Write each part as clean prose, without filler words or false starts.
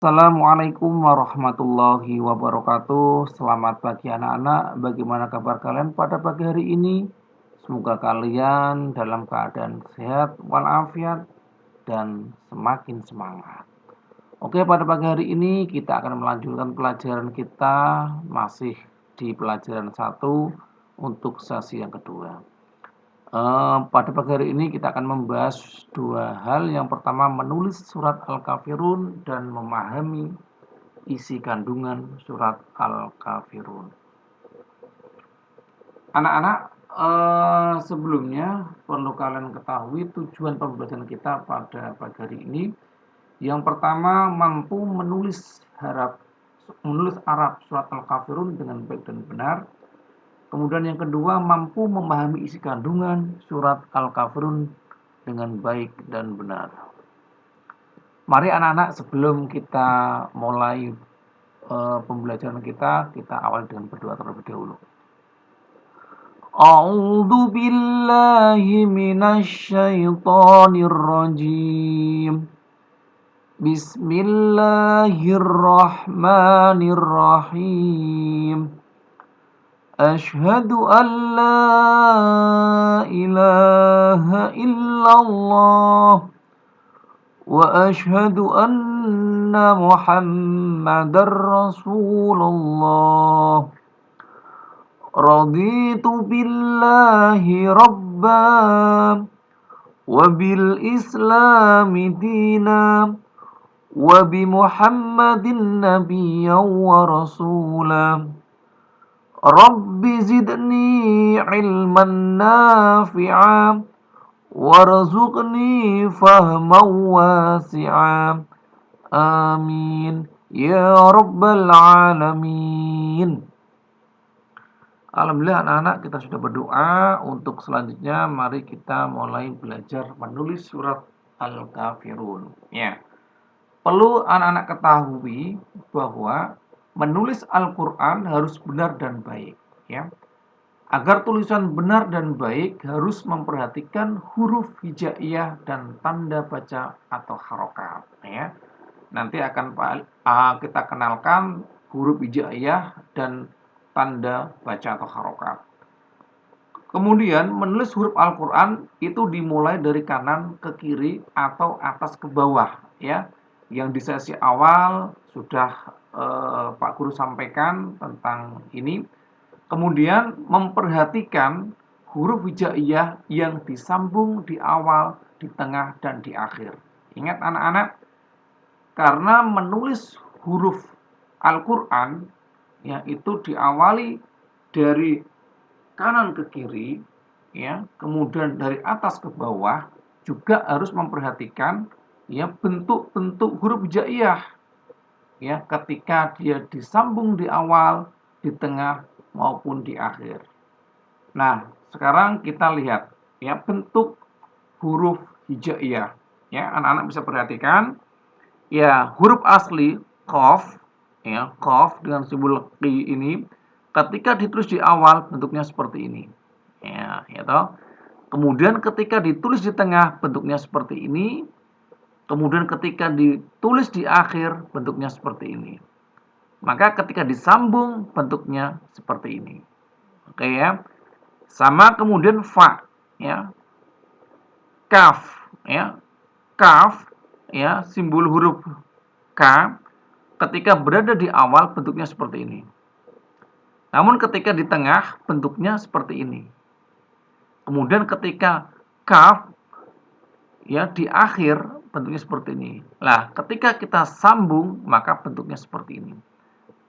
Assalamualaikum warahmatullahi wabarakatuh. Selamat pagi anak-anak. Bagaimana kabar kalian pada pagi hari ini? Semoga kalian dalam keadaan sehat walafiat dan semakin semangat. Oke, pada pagi hari ini kita akan melanjutkan pelajaran kita masih di pelajaran 1 untuk sesi yang kedua. Pada pagi hari ini kita akan membahas dua hal. Yang pertama, menulis surat Al-Kafirun dan memahami isi kandungan surat Al-Kafirun. Anak-anak, sebelumnya perlu kalian ketahui tujuan pembelajaran kita pada pagi hari ini. Yang pertama, mampu menulis Arab surat Al-Kafirun dengan baik dan benar. Kemudian yang kedua, mampu memahami isi kandungan surat Al-Kafirun dengan baik dan benar. Mari anak-anak, sebelum kita mulai pembelajaran kita awali dengan berdoa terlebih dahulu. A'udzu billahi minasyaitonir rajim. Bismillahirrahmanirrahim. Asyhadu an la ilaha illallah wa asyhadu anna Muhammadar Rasulullah. Raditu billahi rabban wa bil islami dina wa bi Muhammadin nabiyyan wa rasulah. Rabbi zidni ilman nafi'a warzuqni fahman wasi'a. Amin ya rabbal alamin. Alhamdulillah anak-anak, kita sudah berdoa. Untuk selanjutnya mari kita mulai belajar menulis surat Al-Kafirun. Ya. Perlu anak-anak ketahui bahwa menulis Al-Qur'an harus benar dan baik, ya. Agar tulisan benar dan baik harus memperhatikan huruf hijaiyah dan tanda baca atau harokat, ya. Nanti akan kita kenalkan huruf hijaiyah dan tanda baca atau harokat. Kemudian menulis huruf Al-Qur'an itu dimulai dari kanan ke kiri atau atas ke bawah, ya. Yang di sesi awal sudah Pak Guru sampaikan tentang ini. Kemudian memperhatikan huruf hijaiyah yang disambung di awal, di tengah, dan di akhir. Ingat anak-anak, karena menulis huruf Al-Qur'an ya itu diawali dari kanan ke kiri, ya, kemudian dari atas ke bawah, juga harus memperhatikan ya bentuk-bentuk huruf hijaiyah ya ketika dia disambung di awal, di tengah maupun di akhir. Nah, sekarang kita lihat ya bentuk huruf hijaiyah. Ya, anak-anak bisa perhatikan ya huruf asli qaf ya, qaf dengan simbol qi ini ketika ditulis di awal bentuknya seperti ini. Ya toh. Kemudian ketika ditulis di tengah bentuknya seperti ini. Kemudian ketika ditulis di akhir bentuknya seperti ini. Maka ketika disambung bentuknya seperti ini. Oke ya. Sama kemudian fa ya. Kaf ya. Kaf ya, simbol huruf K ketika berada di awal bentuknya seperti ini. Namun ketika di tengah bentuknya seperti ini. Kemudian ketika kaf ya di akhir bentuknya seperti ini. Nah, ketika kita sambung maka bentuknya seperti ini.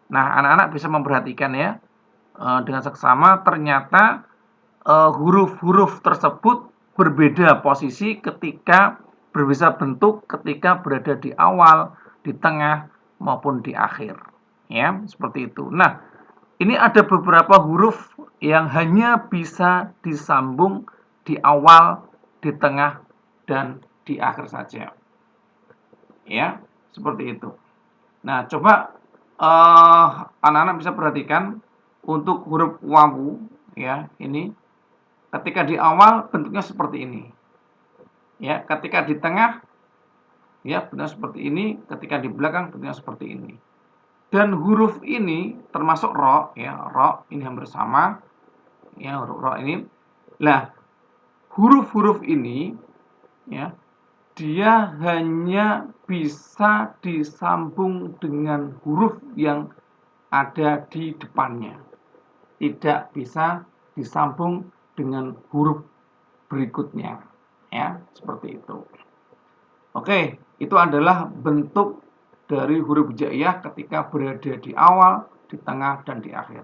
Nah, anak-anak bisa memperhatikan ya dengan seksama ternyata huruf-huruf tersebut berbeda posisi ketika berbeda bentuk ketika berada di awal, di tengah maupun di akhir. Ya, seperti itu. Nah, ini ada beberapa huruf yang hanya bisa disambung di awal, di tengah, dan di akhir saja. Ya, seperti itu. Nah, coba anak-anak bisa perhatikan untuk huruf wawu ya, ini ketika di awal bentuknya seperti ini. Ya, ketika di tengah ya bentuknya seperti ini, ketika di belakang bentuknya seperti ini. Dan huruf ini termasuk ro, ya ro ini hampir sama, ya huruf ro ini. Nah, huruf-huruf ini, ya dia hanya bisa disambung dengan huruf yang ada di depannya. Tidak bisa disambung dengan huruf berikutnya. Ya, seperti itu. Oke, itu adalah bentuk dari huruf hijaiyah ketika berada di awal, di tengah, dan di akhir.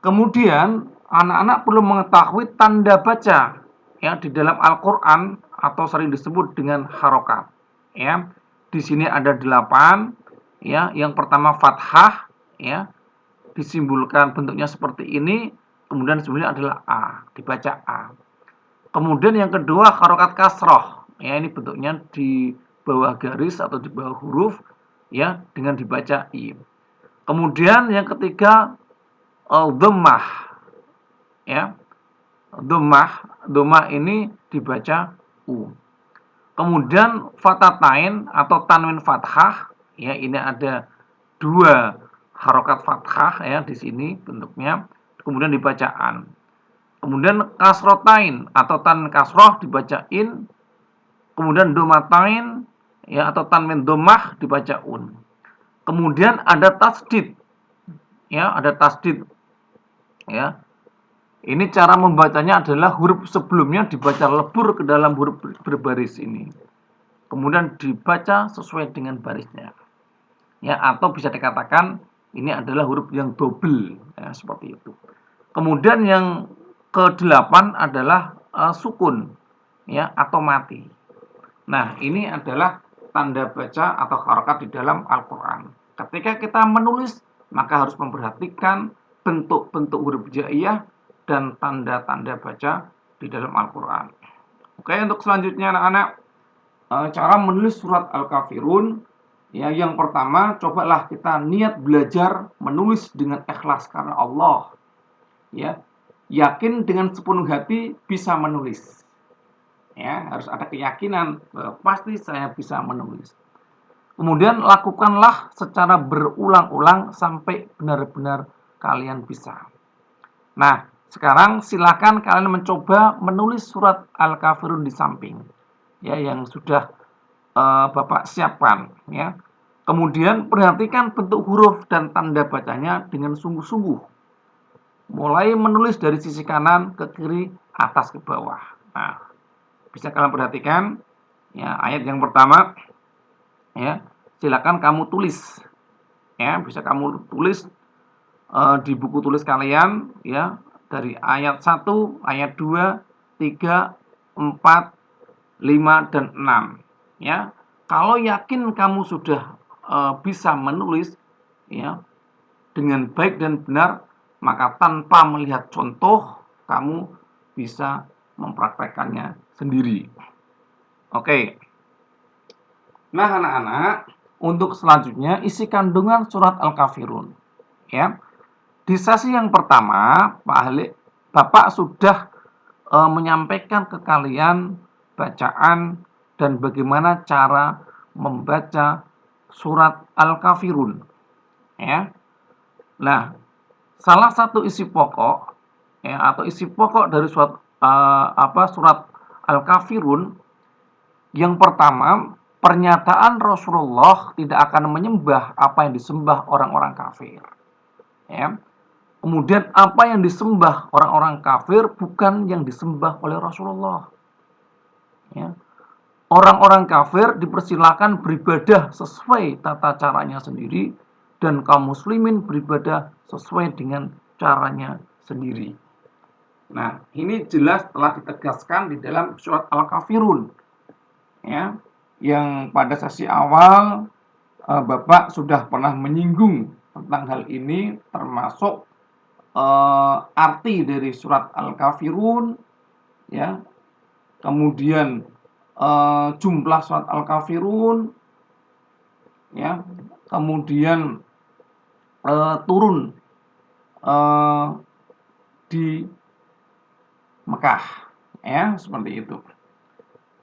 Kemudian, anak-anak perlu mengetahui tanda baca ya di dalam Al-Qur'an atau sering disebut dengan harokat. Ya, di sini ada 8. Ya, yang pertama fathah, ya, disimbolkan bentuknya seperti ini. Kemudian sebenarnya adalah A, dibaca A. Kemudian yang kedua harokat kasroh, ya ini bentuknya di bawah garis atau di bawah huruf, ya dengan dibaca I. Kemudian yang ketiga dhammah, ya dhammah ini dibaca U. Kemudian fatatain atau tanwin fathah, ya ini ada 2 harokat fathah ya di sini bentuknya. Kemudian dibacaan. Kemudian kasrotain atau tan kasroh dibacain. Kemudian domatain ya atau tanwin domah dibaca un. Kemudian ada tasdid. Ya, ada tasdid. Ya. Ini cara membacanya adalah huruf sebelumnya dibaca lebur ke dalam huruf berbaris ini. Kemudian dibaca sesuai dengan barisnya. Ya, atau bisa dikatakan ini adalah huruf yang double, ya, seperti itu. Kemudian yang ke-8 adalah sukun, ya, atau mati. Nah, ini adalah tanda baca atau harokat di dalam Al-Quran. Ketika kita menulis, maka harus memperhatikan bentuk-bentuk huruf hijaiyah dan tanda-tanda baca di dalam Al-Quran. Oke, untuk selanjutnya anak-anak, cara menulis surat Al-Kafirun. Ya, yang pertama, cobalah kita niat belajar menulis dengan ikhlas karena Allah. Ya, yakin dengan sepenuh hati bisa menulis. Ya, harus ada keyakinan bahwa pasti saya bisa menulis. Kemudian lakukanlah secara berulang-ulang sampai benar-benar kalian bisa. Nah, sekarang silakan kalian mencoba menulis surat Al-Kafirun di samping, ya yang sudah Bapak siapkan, ya. Kemudian perhatikan bentuk huruf dan tanda bacanya dengan sungguh-sungguh. Mulai menulis dari sisi kanan ke kiri, atas ke bawah. Nah, bisa kalian perhatikan ya ayat yang pertama, ya. Silakan kamu tulis. Ya, bisa kamu tulis di buku tulis kalian ya dari ayat 1, ayat 2, 3, 4, 5 dan 6 ya. Kalau yakin kamu sudah bisa menulis ya dengan baik dan benar, maka tanpa melihat contoh kamu bisa mempraktekkannya sendiri. Oke. Nah, anak-anak, untuk selanjutnya isi kandungan surat Al-Kafirun. Ya. Di sesi yang pertama, Bapak sudah menyampaikan ke kalian bacaan dan bagaimana cara membaca surat Al-Kafirun. Ya. Nah, salah satu isi pokok ya atau isi pokok dari surat Al-Kafirun yang pertama, pernyataan Rasulullah tidak akan menyembah apa yang disembah orang-orang kafir. Ya. Kemudian apa yang disembah orang-orang kafir bukan yang disembah oleh Rasulullah. Ya. Orang-orang kafir dipersilakan beribadah sesuai tata caranya sendiri dan kaum muslimin beribadah sesuai dengan caranya sendiri. Nah, ini jelas telah ditegaskan di dalam surat Al-Kafirun. Ya, yang pada sesi awal Bapak sudah pernah menyinggung tentang hal ini, termasuk arti dari surat Al-Kafirun, ya. Kemudian jumlah surat Al-Kafirun, ya. Kemudian turun di Mekah, ya, seperti itu.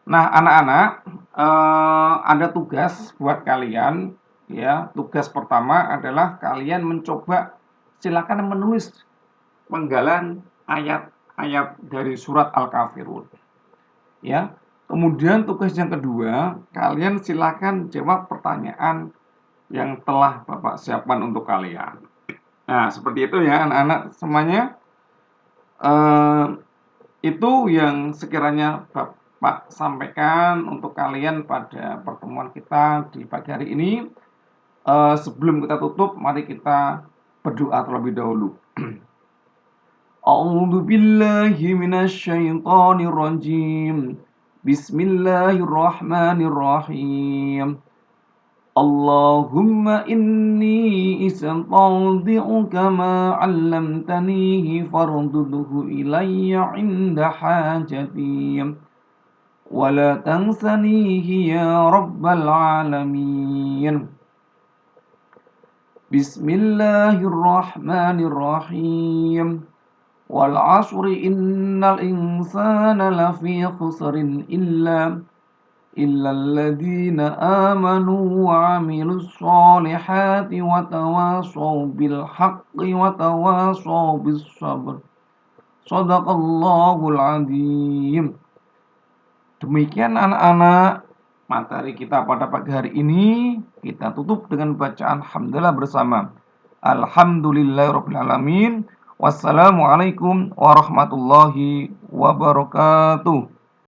Nah, anak-anak, ada tugas buat kalian, ya. Tugas pertama adalah kalian mencoba silakan menulis penggalan ayat-ayat dari surat Al-Kafirun, ya. Kemudian tugas yang kedua, kalian silakan jawab pertanyaan yang telah Bapak siapkan untuk kalian. Nah, seperti itu ya anak-anak semuanya. Eh, itu yang sekiranya Bapak sampaikan untuk kalian pada pertemuan kita di pagi hari ini. Sebelum kita tutup, mari kita berdoa terlebih dahulu. A'udzu billahi minasyaitonir rajim. Bismillahirrahmanirrahim. Allahumma inni istaudi'uka ma 'allamtanihi fardudhu ilayya 'inda hajati wa la tansanihi ya rabbal 'alamin. Bismillahirrahmanirrahim. Wal 'asri innal insana lafi khusrin إلا الذين آمنوا وعملوا الصالحات وتواصوا بالحق وتواصوا بالصبر. Shadaqallahul Azim. Demikian anak-anak materi kita pada pagi hari ini. Kita tutup dengan bacaan hamdalah bersama. Alhamdulillahirabbil alamin. Wassalamualaikum warahmatullahi wabarakatuh.